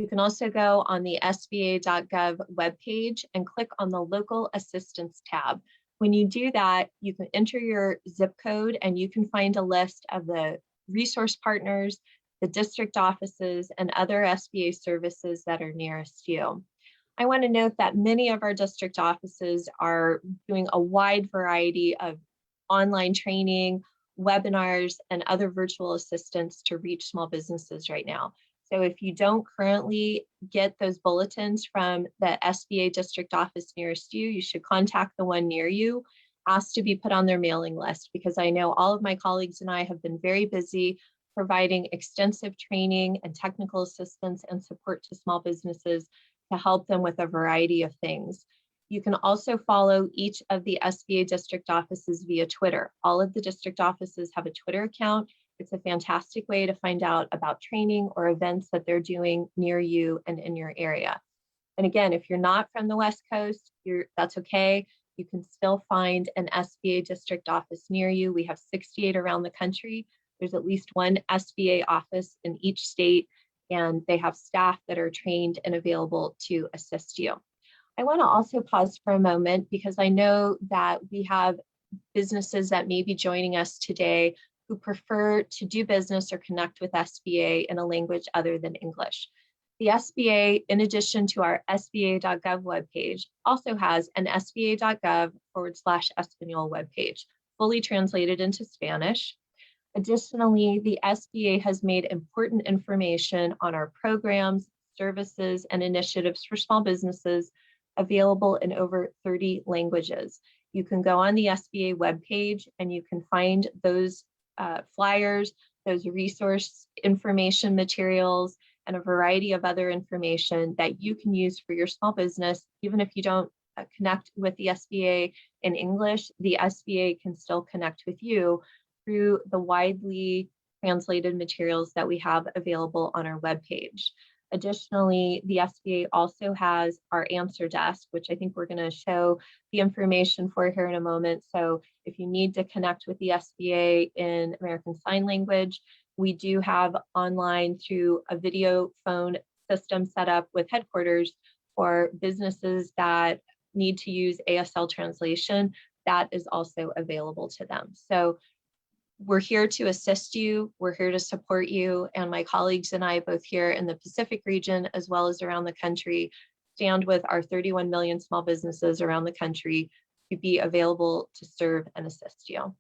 You can also go on the sba.gov webpage and click on the local assistance tab. When you do that, you can enter your zip code and you can find a list of the resource partners, the district offices, and other SBA services that are nearest you. I want to note that many of our district offices are doing a wide variety of online training, webinars, and other virtual assistance to reach small businesses right now. So if you don't currently get those bulletins from the SBA district office nearest you, you should contact the one near you, ask to be put on their mailing list, because I know all of my colleagues and I have been very busy providing extensive training and technical assistance and support to small businesses to help them with a variety of things. You can also follow each of the SBA district offices via Twitter. All of the district offices have a Twitter account. It's a fantastic way to find out about training or events that they're doing near you and in your area. And again, if you're not from the West Coast, that's okay. You can still find an SBA district office near you. We have 68 around the country. There's at least one SBA office in each state, and they have staff that are trained and available to assist you. I want to also pause for a moment because I know that we have businesses that may be joining us today who prefer to do business or connect with SBA in a language other than English. The SBA, in addition to our sba.gov webpage, also has an sba.gov/Espanol webpage, fully translated into Spanish. Additionally, the SBA has made important information on our programs, services, and initiatives for small businesses available in over 30 languages. You can go on the SBA webpage and you can find those flyers, those resource information materials, and a variety of other information that you can use for your small business. Even if you don't connect with the SBA in English, the SBA can still connect with you through the widely translated materials that we have available on our webpage. Additionally, the SBA also has our answer desk, which I think we're going to show the information for here in a moment. So if you need to connect with the SBA in American Sign Language, we do have online through a video phone system set up with headquarters for businesses that need to use ASL translation. That is also available to them. So we're here to assist you. We're here to support you. And my colleagues and I, both here in the Pacific region, as well as around the country, stand with our 31 million small businesses around the country to be available to serve and assist you.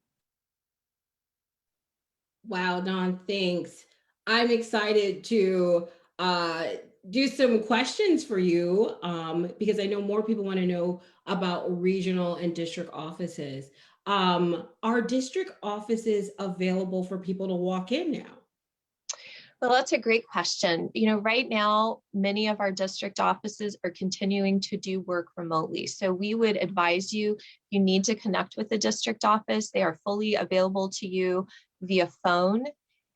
Wow, Dawn, thanks. I'm excited to do some questions for you because I know more people want to know about regional and district offices. Are district offices available for people to walk in now? Well, that's a great question. You know, right now, many of our district offices are continuing to do work remotely. So we would advise you need to connect with the district office. They are fully available to you via phone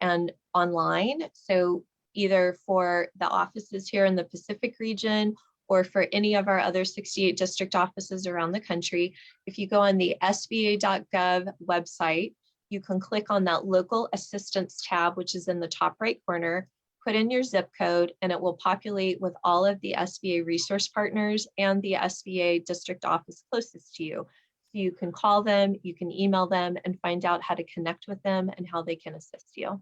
and online. So either for the offices here in the Pacific region or for any of our other 68 district offices around the country, if you go on the sba.gov website, you can click on that local assistance tab, which is in the top right corner, put in your zip code, and it will populate with all of the SBA resource partners and the SBA district office closest to you. So you can call them, you can email them, and find out how to connect with them and how they can assist you.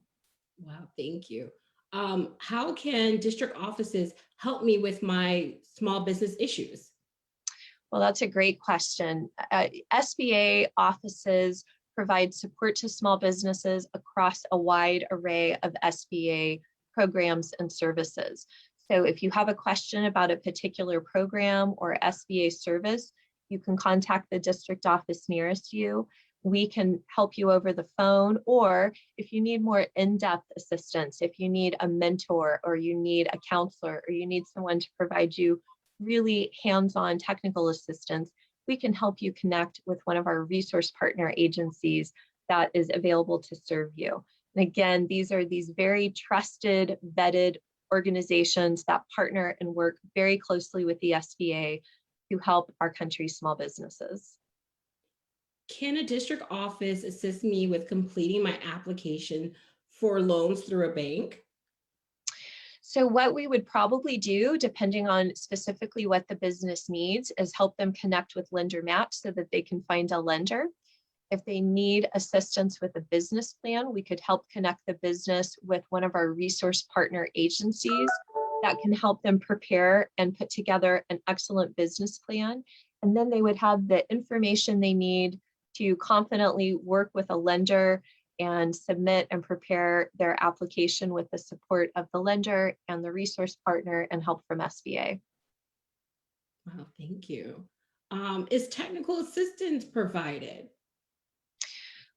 Wow, thank you. How can district offices help me with my small business issues? Well, that's a great question. SBA offices provide support to small businesses across a wide array of SBA programs and services. So if you have a question about a particular program or SBA service, you can contact the district office nearest you. We can help you over the phone, or if you need more in-depth assistance, if you need a mentor or you need a counselor or you need someone to provide you really hands-on technical assistance, we can help you connect with one of our resource partner agencies that is available to serve you. And again, these are these very trusted, vetted organizations that partner and work very closely with the SBA to help our country's small businesses. Can a district office assist me with completing my application for loans through a bank? So what we would probably do, depending on specifically what the business needs, is help them connect with Lender Match so that they can find a lender. If they need assistance with a business plan, we could help connect the business with one of our resource partner agencies that can help them prepare and put together an excellent business plan. And then they would have the information they need to confidently work with a lender and submit and prepare their application with the support of the lender and the resource partner and help from SBA. Wow, thank you. Is technical assistance provided?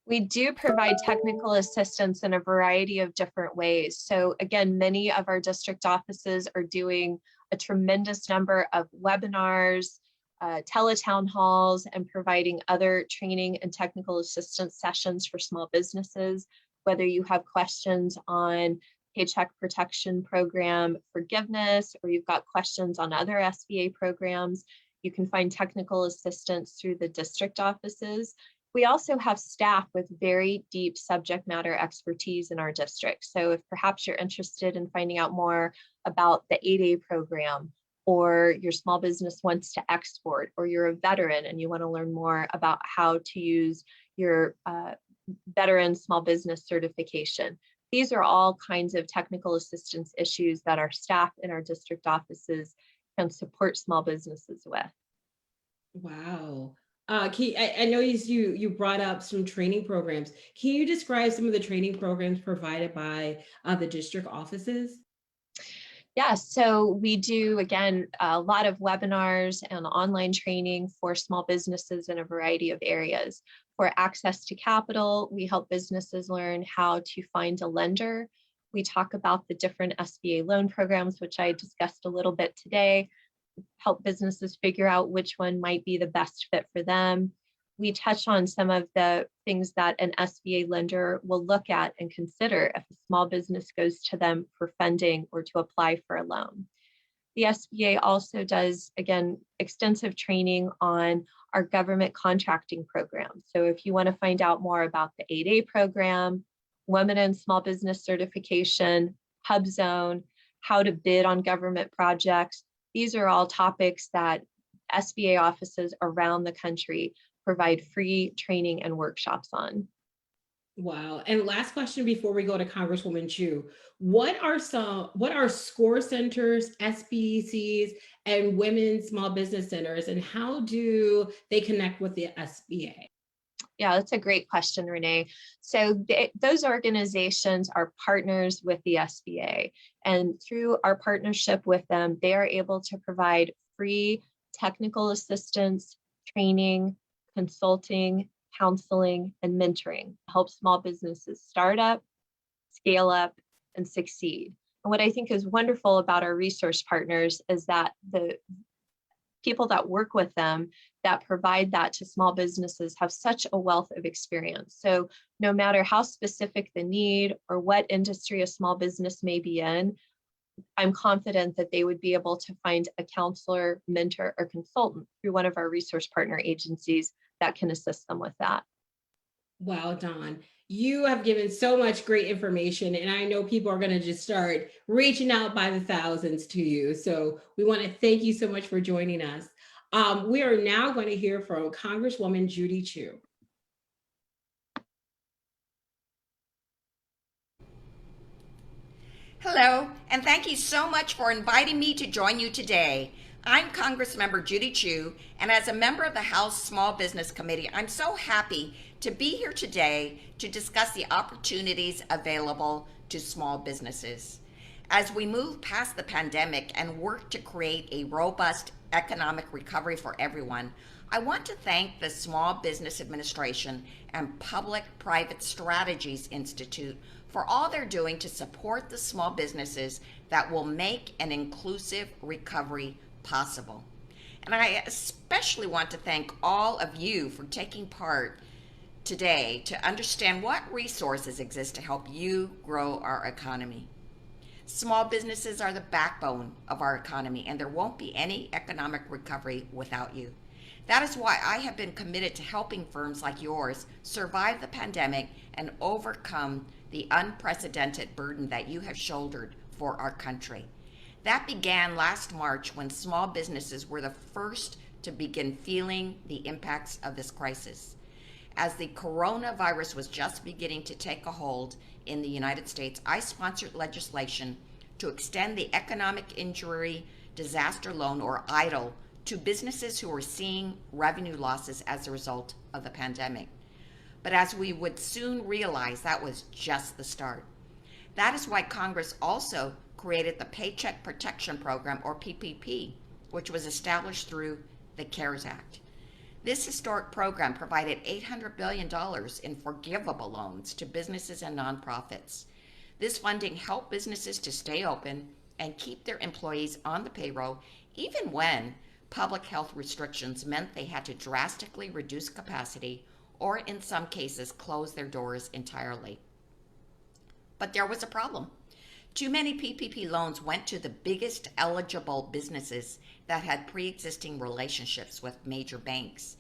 We do provide technical assistance in a variety of different ways. So again, many of our district offices are doing a tremendous number of webinars, teletown halls, and providing other training and technical assistance sessions for small businesses. Whether you have questions on Paycheck Protection Program forgiveness, or you've got questions on other SBA programs, you can find technical assistance through the district offices. We also have staff with very deep subject matter expertise in our district. So if perhaps you're interested in finding out more about the 8A program, or your small business wants to export, or you're a veteran and you want to learn more about how to use your veteran small business certification, these are all kinds of technical assistance issues that our staff in our district offices can support small businesses with. Wow. I know you brought up some training programs. Can you describe some of the training programs provided by the district offices? Yeah, so we do, again, a lot of webinars and online training for small businesses in a variety of areas. For access to capital, we help businesses learn how to find a lender. We talk about the different SBA loan programs, which I discussed a little bit today, help businesses figure out which one might be the best fit for them. We touch on some of the things that an SBA lender will look at and consider if a small business goes to them for funding or to apply for a loan. The SBA also does, again, extensive training on our government contracting program. So if you want to find out more about the 8A program, Women in Small Business Certification, Hub Zone, how to bid on government projects, these are all topics that SBA offices around the country provide free training and workshops on. Wow. And last question before we go to Congresswoman Chu, what are SCORE centers, SBCs, and women small business centers, and how do they connect with the SBA? Yeah, that's a great question, Renee. So those organizations are partners with the SBA, and through our partnership with them, they are able to provide free technical assistance, training, consulting, counseling, and mentoring to help small businesses start up, scale up, and succeed. And what I think is wonderful about our resource partners is that the people that work with them that provide that to small businesses have such a wealth of experience. So no matter how specific the need or what industry a small business may be in, I'm confident that they would be able to find a counselor, mentor, or consultant through one of our resource partner agencies that can assist them with that. Wow, Dawn, you have given so much great information, and I know people are going to just start reaching out by the thousands to you. So we want to thank you so much for joining us. We are now going to hear from Congresswoman Judy Chu. Hello, and thank you so much for inviting me to join you today. I'm Congressmember Judy Chu, and as a member of the House Small Business Committee, I'm so happy to be here today to discuss the opportunities available to small businesses. As we move past the pandemic and work to create a robust economic recovery for everyone, I want to thank the Small Business Administration and Public-Private Strategies Institute for all they're doing to support the small businesses that will make an inclusive recovery possible. And I especially want to thank all of you for taking part today to understand what resources exist to help you grow our economy. Small businesses are the backbone of our economy, and there won't be any economic recovery without you. That is why I have been committed to helping firms like yours survive the pandemic and overcome the unprecedented burden that you have shouldered for our country. That began last March when small businesses were the first to begin feeling the impacts of this crisis. As the coronavirus was just beginning to take a hold in the United States, I sponsored legislation to extend the economic injury disaster loan, or EIDL, to businesses who were seeing revenue losses as a result of the pandemic. But as we would soon realize, that was just the start. That is why Congress also created the Paycheck Protection Program, or PPP, which was established through the CARES Act. This historic program provided $800 billion in forgivable loans to businesses and nonprofits. This funding helped businesses to stay open and keep their employees on the payroll, even when public health restrictions meant they had to drastically reduce capacity or, in some cases, close their doors entirely. But there was a problem. Too many PPP loans went to the biggest eligible businesses that had pre-existing relationships with major banks.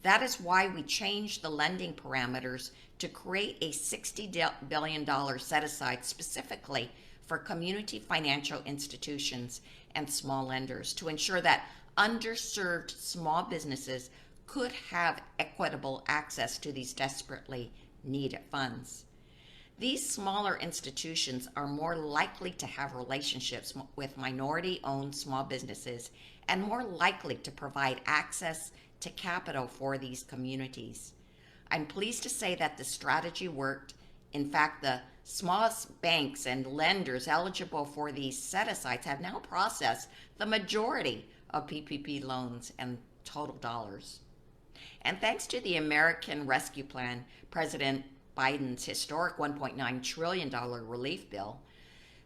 That is why we changed the lending parameters to create a $60 billion set-aside specifically for community financial institutions and small lenders to ensure that underserved small businesses could have equitable access to these desperately needed funds. These smaller institutions are more likely to have relationships with minority-owned small businesses and more likely to provide access to capital for these communities. I'm pleased to say that the strategy worked. In fact, the smallest banks and lenders eligible for these set-asides have now processed the majority of PPP loans and total dollars. And thanks to the American Rescue Plan, President Biden's historic $1.9 trillion relief bill,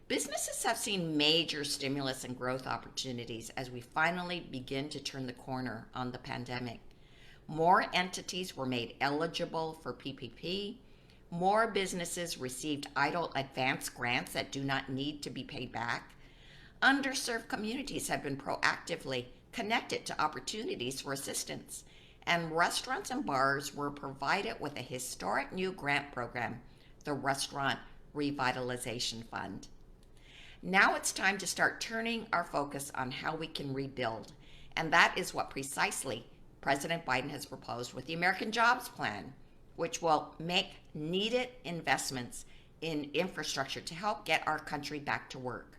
businesses have seen major stimulus and growth opportunities as we finally begin to turn the corner on the pandemic. More entities were made eligible for PPP. More businesses received EIDL advance grants that do not need to be paid back. Underserved communities have been proactively connected to opportunities for assistance. And restaurants and bars were provided with a historic new grant program, the Restaurant Revitalization Fund. Now it's time to start turning our focus on how we can rebuild, and that is what precisely President Biden has proposed with the American Jobs Plan, which will make needed investments in infrastructure to help get our country back to work.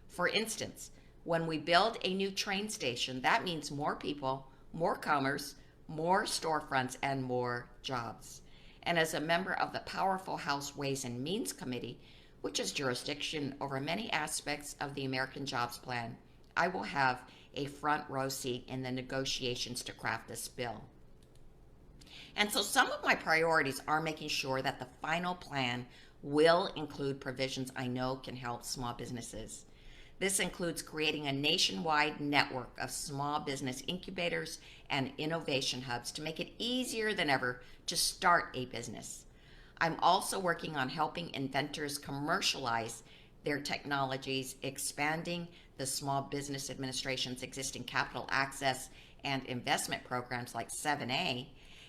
For instance, when we build a new train station, that means more people, more commerce, more storefronts, and more jobs. And as a member of the powerful House Ways and Means Committee, which has jurisdiction over many aspects of the American Jobs Plan, I will have a front row seat in the negotiations to craft this bill. And so some of my priorities are making sure that the final plan will include provisions I know can help small businesses. This includes creating a nationwide network of small business incubators and innovation hubs to make it easier than ever to start a business. I'm also working on helping inventors commercialize their technologies, expanding the Small Business Administration's existing capital access and investment programs like 7A,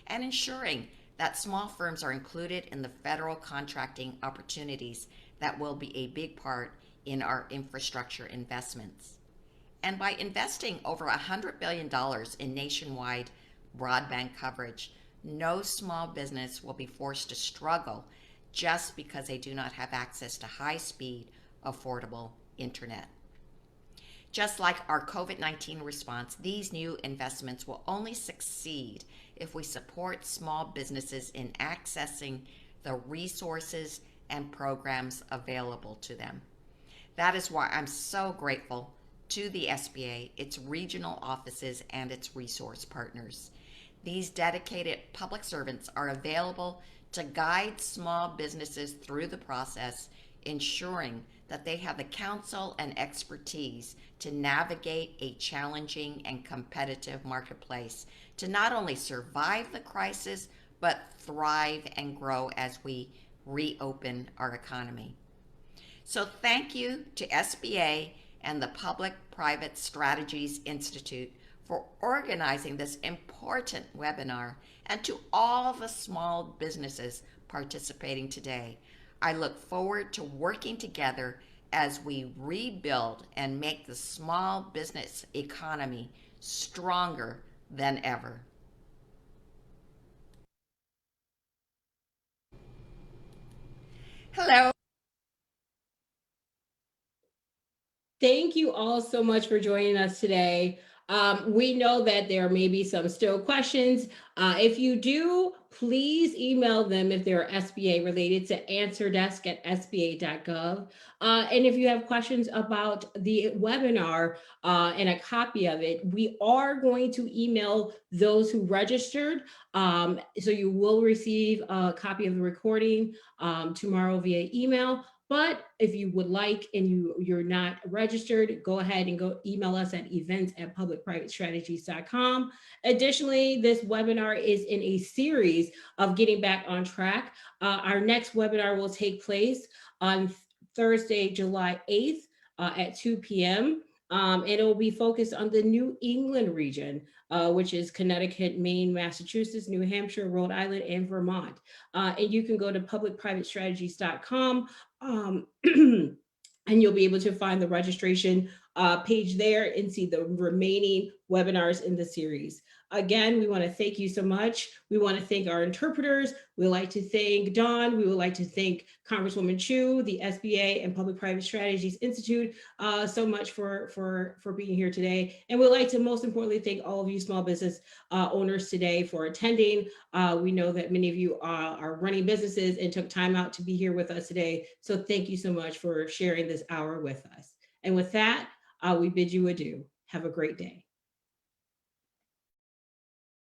and ensuring that small firms are included in the federal contracting opportunities that will be a big part in our infrastructure investments. And by investing over $100 billion in nationwide broadband coverage, no small business will be forced to struggle just because they do not have access to high-speed, affordable internet. Just like our COVID-19 response, these new investments will only succeed if we support small businesses in accessing the resources and programs available to them. That is why I'm so grateful to the SBA, its regional offices, and its resource partners. These dedicated public servants are available to guide small businesses through the process, ensuring that they have the counsel and expertise to navigate a challenging and competitive marketplace, to not only survive the crisis, but thrive and grow as we reopen our economy. So thank you to SBA and the Public-Private Strategies Institute for organizing this important webinar, and to all the small businesses participating today. I look forward to working together as we rebuild and make the small business economy stronger than ever. Hello. Thank you all so much for joining us today. We know that there may be some still questions. If you do, please email them if they're SBA related to answerdesk@sba.gov. And if you have questions about the webinar and a copy of it, we are going to email those who registered. So you will receive a copy of the recording tomorrow via email. But if you would like and you're not registered, go ahead and go email us at events@publicprivatestrategies.com. Additionally, this webinar is in a series of getting back on track. Our next webinar will take place on Thursday, July 8th at 2 p.m. And it will be focused on the New England region, which is Connecticut, Maine, Massachusetts, New Hampshire, Rhode Island, and Vermont. And you can go to publicprivatestrategies.com and you'll be able to find the registration page there and see the remaining webinars in the series. Again, we want to thank you so much. We want to thank our interpreters. We would like to thank Dawn. We would like to thank Congresswoman Chu, the SBA and Public-Private Strategies Institute so much for being here today. And we'd like to most importantly thank all of you small business owners today for attending. We know that many of you are running businesses and took time out to be here with us today. So thank you so much for sharing this hour with us. And with that, we bid you adieu. Have a great day.